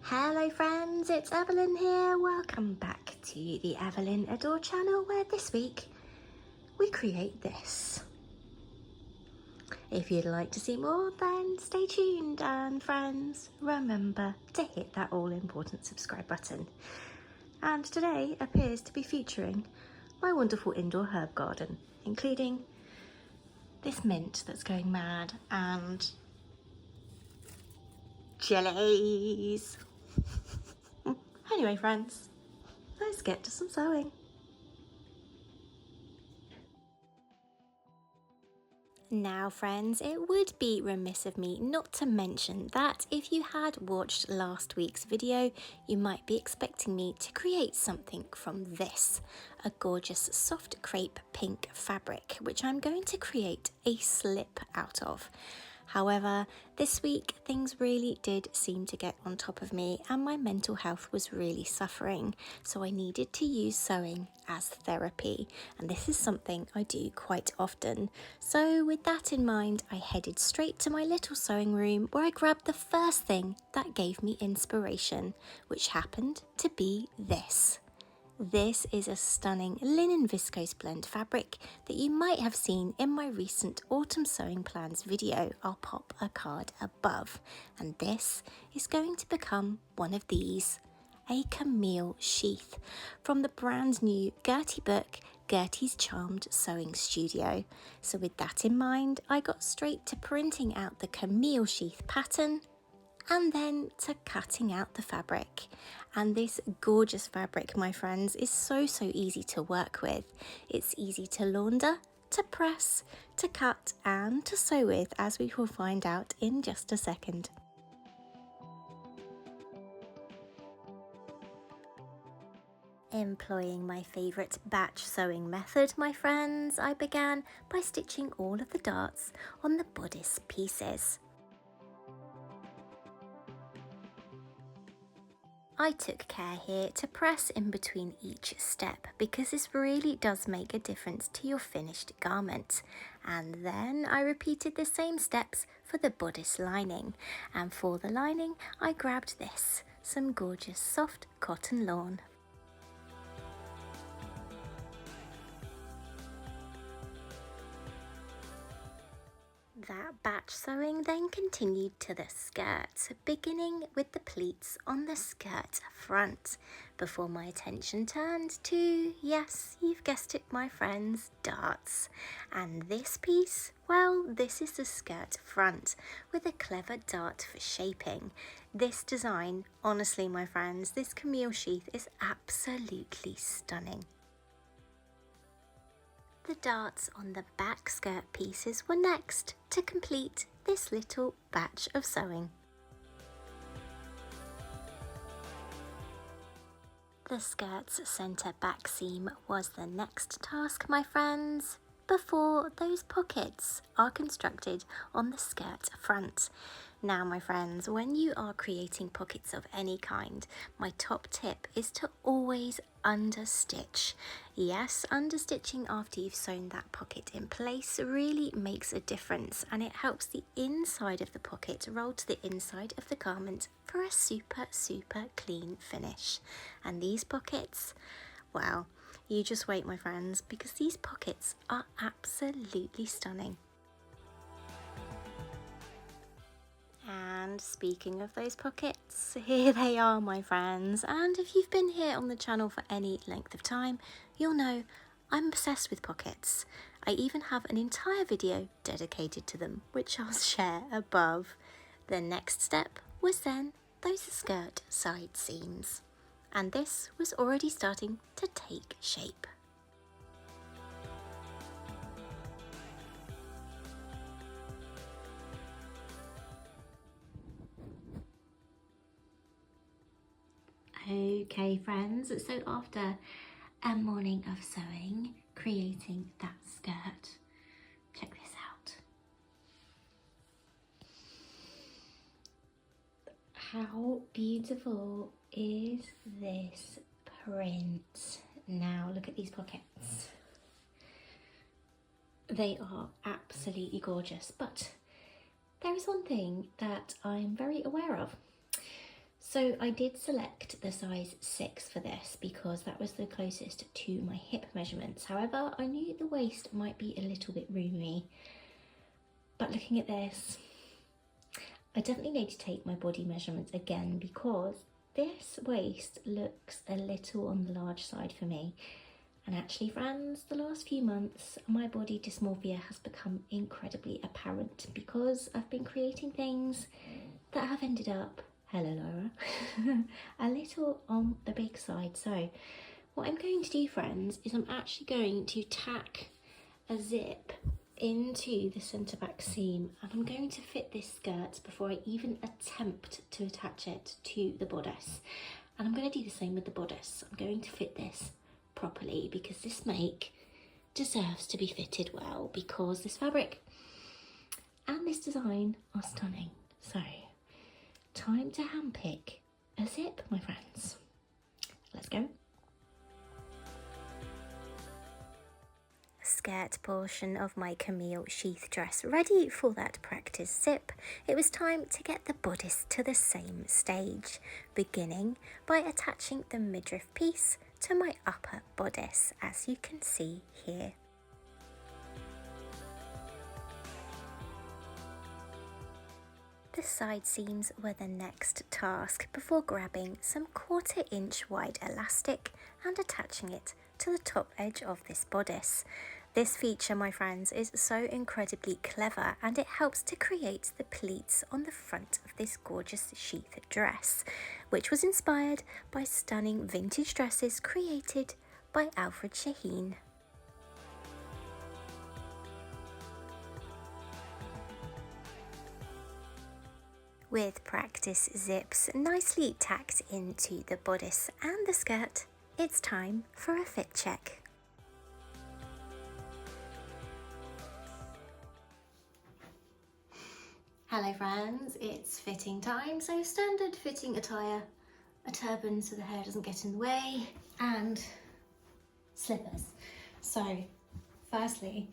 Hello friends, it's Evelyn here. Welcome back to the Evelyn Adore channel, where this week we create this. If you'd like to see more, then stay tuned, and friends, remember to hit that all important subscribe button. And today appears to be featuring my wonderful indoor herb garden, including this mint that's going mad and jellies. Anyway friends, let's get to some sewing. Now friends, it would be remiss of me not to mention that if you had watched last week's video, you might be expecting me to create something from this, a gorgeous soft crepe pink fabric, which I'm going to create a slip out of. However, this week things really did seem to get on top of me and my mental health was really suffering, so I needed to use sewing as therapy, and this is something I do quite often. So with that in mind, I headed straight to my little sewing room, where I grabbed the first thing that gave me inspiration, which happened to be this. This is a stunning linen viscose blend fabric that you might have seen in my recent autumn sewing plans video. I'll pop a card above, and this is going to become one of these, a Camille Sheath from the brand new Gertie book, Gertie's Charmed Sewing Studio. So with that in mind, I got straight to printing out the Camille Sheath pattern and then to cutting out the fabric. And this gorgeous fabric, my friends, is so easy to work with. It's easy to launder, to press, to cut and to sew with, as we will find out in just a second. Employing my favourite batch sewing method, my friends, I began by stitching all of the darts on the bodice pieces. I took care here to press in between each step, because this really does make a difference to your finished garment. And then I repeated the same steps for the bodice lining, and for the lining I grabbed this, some gorgeous soft cotton lawn. That batch sewing then continued to the skirt, beginning with the pleats on the skirt front, before my attention turned to, yes, you've guessed it my friends, darts. And this piece, well, this is the skirt front with a clever dart for shaping. This design, honestly my friends, this Camille Sheath is absolutely stunning. The darts on the back skirt pieces were next to complete this little batch of sewing. The skirt's centre back seam was the next task, my friends, before those pockets are constructed on the skirt front. Now my friends, when you are creating pockets of any kind, my top tip is to always understitch. Yes, understitching after you've sewn that pocket in place really makes a difference, and it helps the inside of the pocket roll to the inside of the garment for a super clean finish. And these pockets, well, you just wait my friends, because these pockets are absolutely stunning. And speaking of those pockets, here they are my friends, and if you've been here on the channel for any length of time, you'll know I'm obsessed with pockets. I even have an entire video dedicated to them, which I'll share above. The next step was then those skirt side seams, and this was already starting to take shape. Okay friends, so after a morning of sewing, creating that skirt, check this out. How beautiful is this print? Now look at these pockets. They are absolutely gorgeous, but there is one thing that I'm very aware of. So So I did select the size 6 for this because that was the closest to my hip measurements. However, I knew the waist might be a little bit roomy. But looking at this, I definitely need to take my body measurements again because this waist looks a little on the large side for me. And actually, friends, the last few months, my body dysmorphia has become incredibly apparent because I've been creating things that have ended up, hello Laura, a little on the big side. So what I'm going to do, friends, is I'm actually going to tack a zip into the centre back seam, and I'm going to fit this skirt before I even attempt to attach it to the bodice. And I'm going to do the same with the bodice. I'm going to fit this properly because this make deserves to be fitted well because this fabric and this design are stunning. So time to handpick a zip, my friends. Let's go. Skirt portion of my Camille Sheath dress ready for that practice zip. It was time to get the bodice to the same stage, beginning by attaching the midriff piece to my upper bodice, as you can see here. The side seams were the next task before grabbing some 1/4 inch wide elastic and attaching it to the top edge of this bodice. This feature, my friends, is so incredibly clever and it helps to create the pleats on the front of this gorgeous sheath dress, which was inspired by stunning vintage dresses created by Alfred Shaheen. With practice zips nicely tacked into the bodice and the skirt, it's time for a fit check. Hello friends, it's fitting time. So standard fitting attire, a turban so the hair doesn't get in the way, and slippers. So firstly,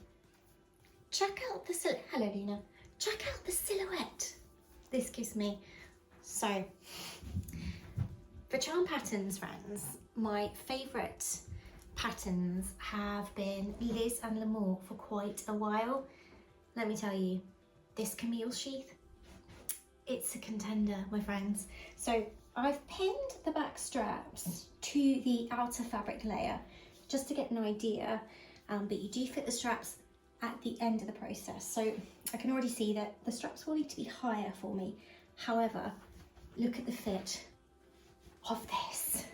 check out the hello Lena. Check out the silhouette this gives me. So for charm patterns, friends, my favourite patterns have been Liz and L'Amour for quite a while. Let me tell you, this Camille Sheath, it's a contender, my friends. So I've pinned the back straps to the outer fabric layer just to get an idea, but you do fit the straps at the end of the process. So I can already see that the straps will need to be higher for me. However, look at the fit of this.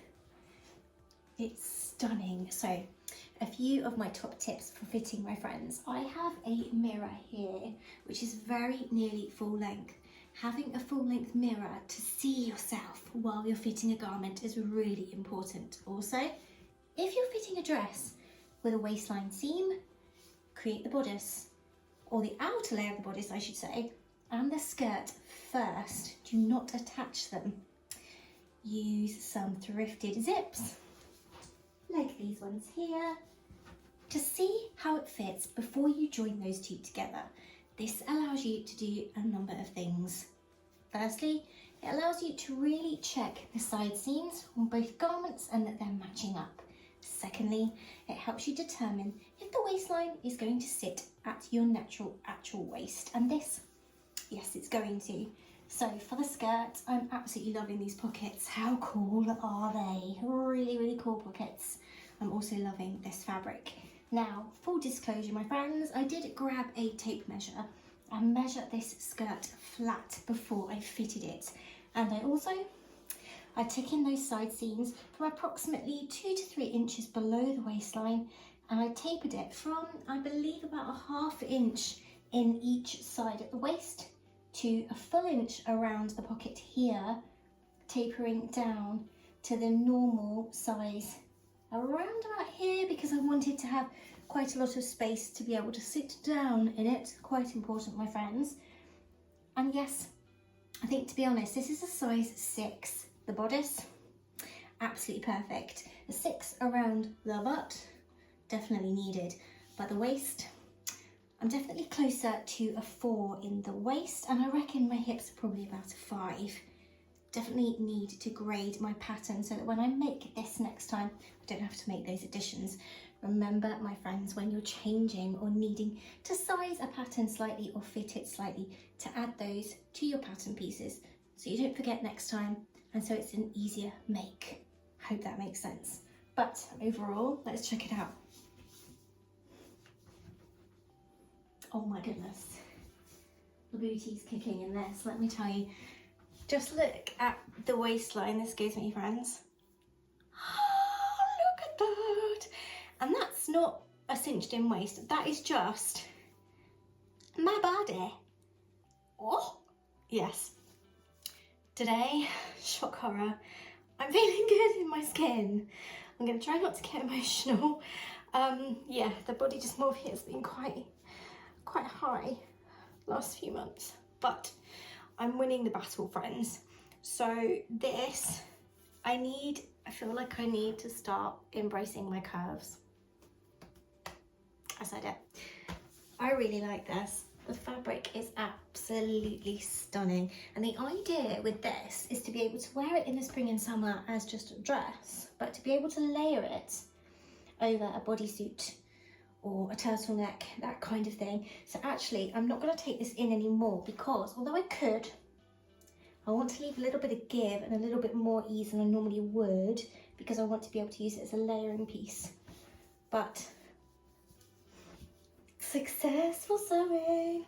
It's stunning. So a few of my top tips for fitting, my friends. I have a mirror here, which is very nearly full length. Having a full length mirror to see yourself while you're fitting a garment is really important. Also, if you're fitting a dress with a waistline seam, create the bodice, or the outer layer of the bodice, I should say, and the skirt first. Do not attach them. Use some thrifted zips, like these ones here, to see how it fits before you join those two together. This allows you to do a number of things. Firstly, it allows you to really check the side seams on both garments and that they're matching up. Secondly, it helps you determine if the waistline is going to sit at your natural actual waist. And this, yes, it's going to. So for the skirt, I'm absolutely loving these pockets. How cool are they? Really, really cool pockets. I'm also loving this fabric. Now, full disclosure, my friends, I did grab a tape measure and measure this skirt flat before I fitted it. And I took in those side seams from approximately 2 to 3 inches below the waistline, and I tapered it from, I believe, about a 1/2 inch in each side at the waist to a full inch around the pocket here, tapering down to the normal size around about here because I wanted to have quite a lot of space to be able to sit down in it. Quite important, my friends. And yes, I think, to be honest, this is a size 6. The bodice, absolutely perfect. A 6 around the butt, definitely needed. But the waist, I'm definitely closer to a 4 in the waist, and I reckon my hips are probably about a 5. definitely need to grade my pattern so that when I make this next time, I don't have to make those additions. Remember, my friends, when you're changing or needing to size a pattern slightly or fit it slightly, to add those to your pattern pieces so you don't forget next time, and so it's an easier make. Hope that makes sense. But overall, let's check it out. Oh my goodness, the booty's kicking in this, let me tell you. Just look at the waistline this gives me, friends. Oh, look at that. And that's not a cinched in waist, that is just my body. Oh, yes. Today, shock horror, I'm feeling good in my skin. I'm gonna try not to get emotional. Yeah, the body dysmorphia has been quite high last few months, but I'm winning the battle, friends. So this, I feel like I need to start embracing my curves. I said it. I really like this. The fabric is absolutely stunning. And the idea with this is to be able to wear it in the spring and summer as just a dress, but to be able to layer it over a bodysuit or a turtleneck, that kind of thing. So actually, I'm not going to take this in anymore because although I could, I want to leave a little bit of give and a little bit more ease than I normally would, because I want to be able to use it as a layering piece. But successful sewing.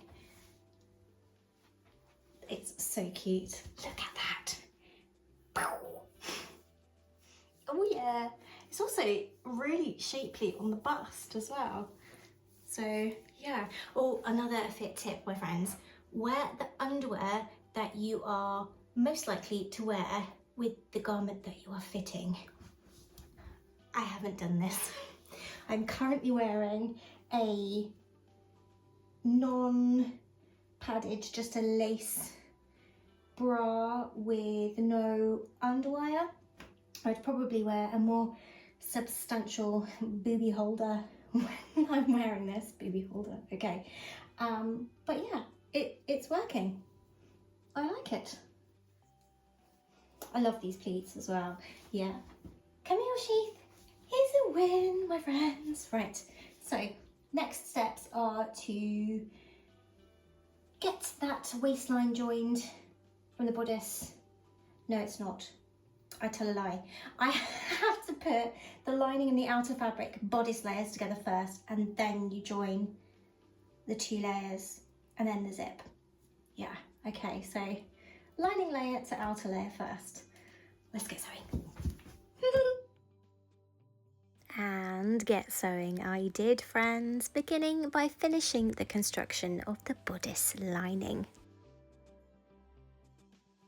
It's so cute. Look at that. Oh yeah. It's also really shapely on the bust as well. So yeah. Oh, another fit tip, my friends. Wear the underwear that you are most likely to wear with the garment that you are fitting. I haven't done this. I'm currently wearing a non-padded, just a lace bra with no underwire. I'd probably wear a more substantial booby holder when I'm wearing this booby holder, okay. But yeah, it's working. I like it. I love these pleats as well. Yeah. Camille Sheath is a win, my friends. Right, so next steps are to get that waistline joined from the bodice. No, it's not. I tell a lie. I have to put the lining and the outer fabric bodice layers together first, and then you join the two layers and then the zip. Yeah, okay, so lining layer to outer layer first. Let's get sewing. And get sewing I did, friends, beginning by finishing the construction of the bodice lining.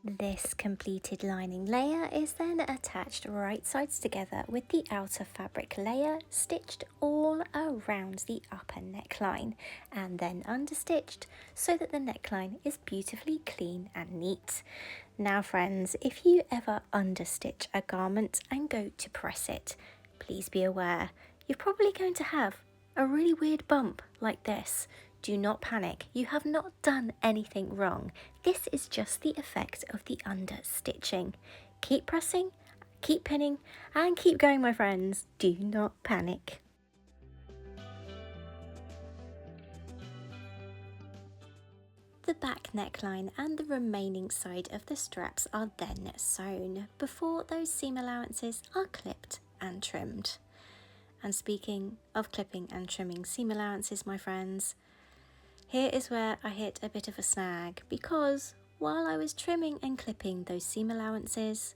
This completed lining layer is then attached right sides together with the outer fabric layer stitched all around the upper neckline and then understitched so that the neckline is beautifully clean and neat. Now friends, if you ever understitch a garment and go to press it, please be aware you're probably going to have a really weird bump like this. Do not panic, you have not done anything wrong. This is just the effect of the understitching. Keep pressing, keep pinning, and keep going, my friends. Do not panic. The back neckline and the remaining side of the straps are then sewn before those seam allowances are clipped and trimmed. And speaking of clipping and trimming seam allowances, my friends, here is where I hit a bit of a snag, because while I was trimming and clipping those seam allowances,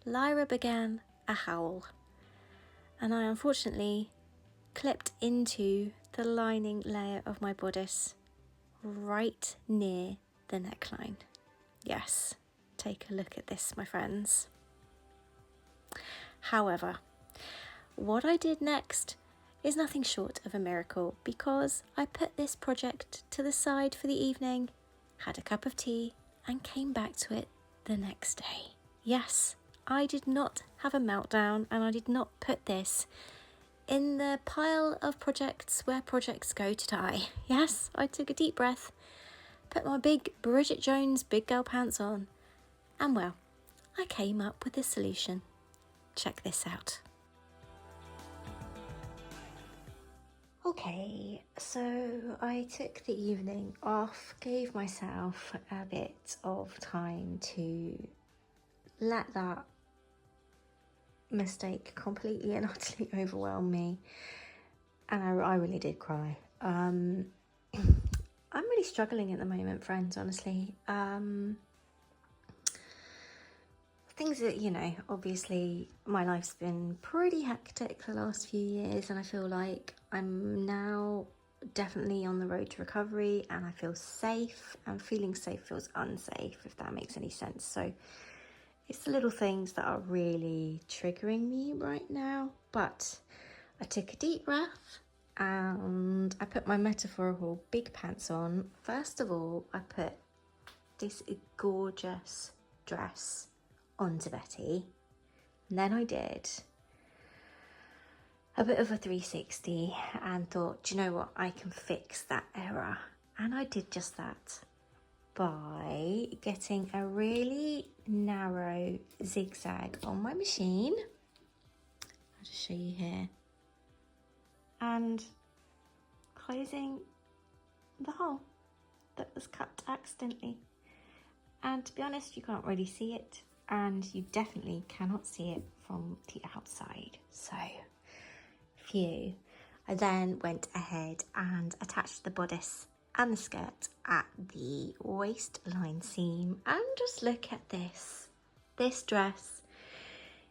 Lyra began a howl, and I unfortunately clipped into the lining layer of my bodice right near the neckline. Yes, take a look at this, my friends. However, what I did next is nothing short of a miracle, because I put this project to the side for the evening, had a cup of tea, and came back to it the next day. Yes, I did not have a meltdown, and I did not put this in the pile of projects where projects go to die. Yes, I took a deep breath, put my big Bridget Jones big girl pants on, and well, I came up with a solution. Check this out. Okay, so I took the evening off, gave myself a bit of time to let that mistake completely and utterly overwhelm me, and I really did cry. I'm really struggling at the moment, friends, honestly. Things that, you know, obviously my life's been pretty hectic the last few years, and I feel like I'm now definitely on the road to recovery, and I feel safe, and feeling safe feels unsafe, if that makes any sense. So it's the little things that are really triggering me right now. But I took a deep breath and I put my metaphorical big pants on. First of all, I put this gorgeous dress onto Betty, and then I did a bit of a 360 and thought, do you know what, I can fix that error. And I did just that by getting a really narrow zigzag on my machine. I'll just show you here, and closing the hole that was cut accidentally. And to be honest, you can't really see it, and you definitely cannot see it from the outside. So, phew. I then went ahead and attached the bodice and the skirt at the waistline seam, and just look at this. This dress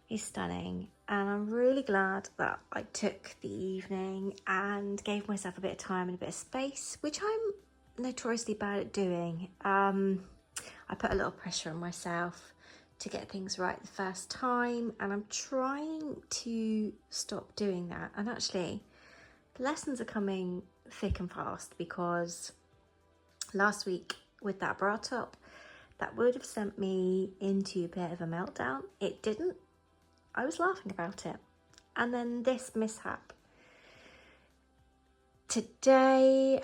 is stunning, and I'm really glad that I took the evening and gave myself a bit of time and a bit of space, which I'm notoriously bad at doing. I put a little pressure on myself to get things right the first time, and I'm trying to stop doing that. And actually, the lessons are coming thick and fast, because last week with that bra top, that would have sent me into a bit of a meltdown. It didn't. I was laughing about it. And then this mishap. Today,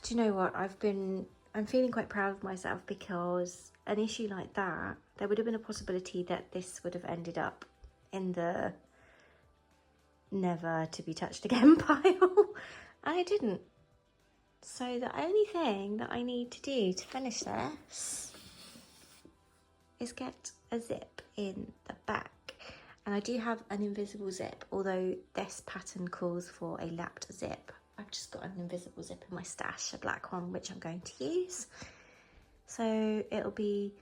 do you know what? I'm feeling quite proud of myself, because an issue like that, there would have been a possibility that this would have ended up in the never to be touched again pile, and I didn't. So the only thing that I need to do to finish this is get a zip in the back. And I do have an invisible zip, although this pattern calls for a lapped zip. I've just got an invisible zip in my stash, a black one, which I'm going to use. So it'll be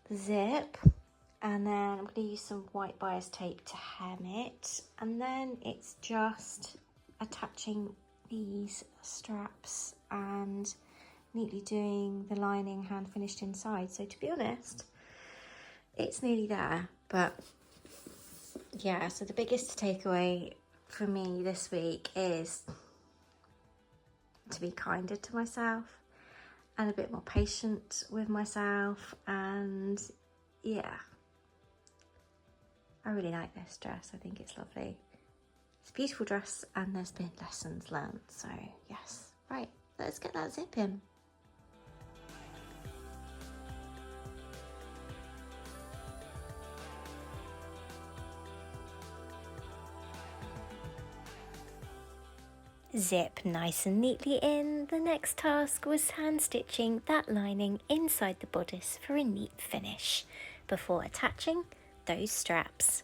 the zip, and then I'm going to use some white bias tape to hem it, and then it's just attaching these straps and neatly doing the lining hand finished inside. So to be honest, it's nearly there. But yeah, so the biggest takeaway for me this week is to be kinder to myself and a bit more patient with myself. And yeah, I really like this dress. I think it's lovely. It's a beautiful dress, and there's been lessons learned. So yes, right, let's get that zip in. Zip nice and neatly in, the next task was hand stitching that lining inside the bodice for a neat finish before attaching those straps.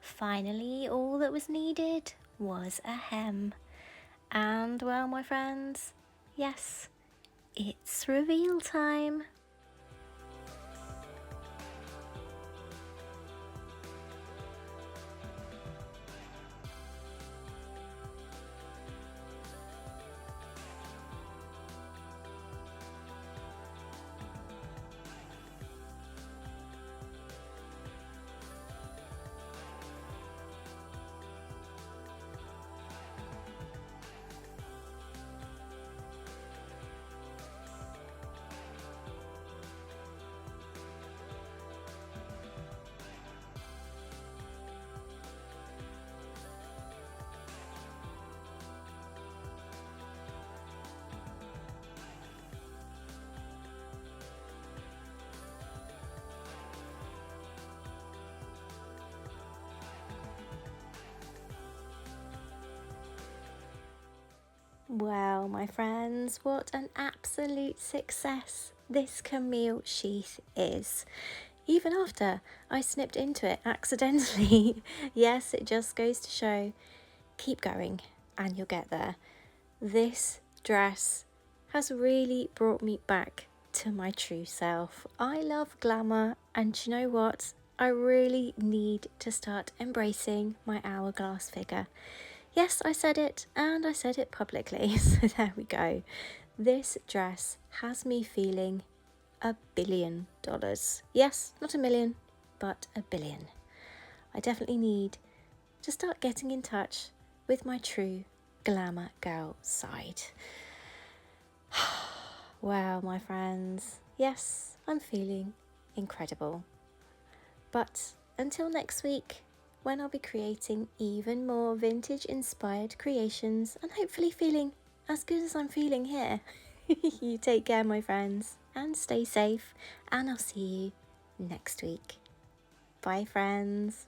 Finally, all that was needed was a hem. And well, my friends, yes, it's reveal time. Well, my friends, what an absolute success this Camille Sheath is. Even after I snipped into it accidentally. Yes, it just goes to show, keep going and you'll get there. This dress has really brought me back to my true self. I love glamour, and you know what? I really need to start embracing my hourglass figure. Yes, I said it, and I said it publicly, so there we go. This dress has me feeling $1 billion. Yes, not a million, but $1 billion. I definitely need to start getting in touch with my true glamour girl side. Wow, my friends. Yes, I'm feeling incredible. But until next week, when I'll be creating even more vintage inspired creations and hopefully feeling as good as I'm feeling here. You take care, my friends, and stay safe, and I'll see you next week. Bye, friends.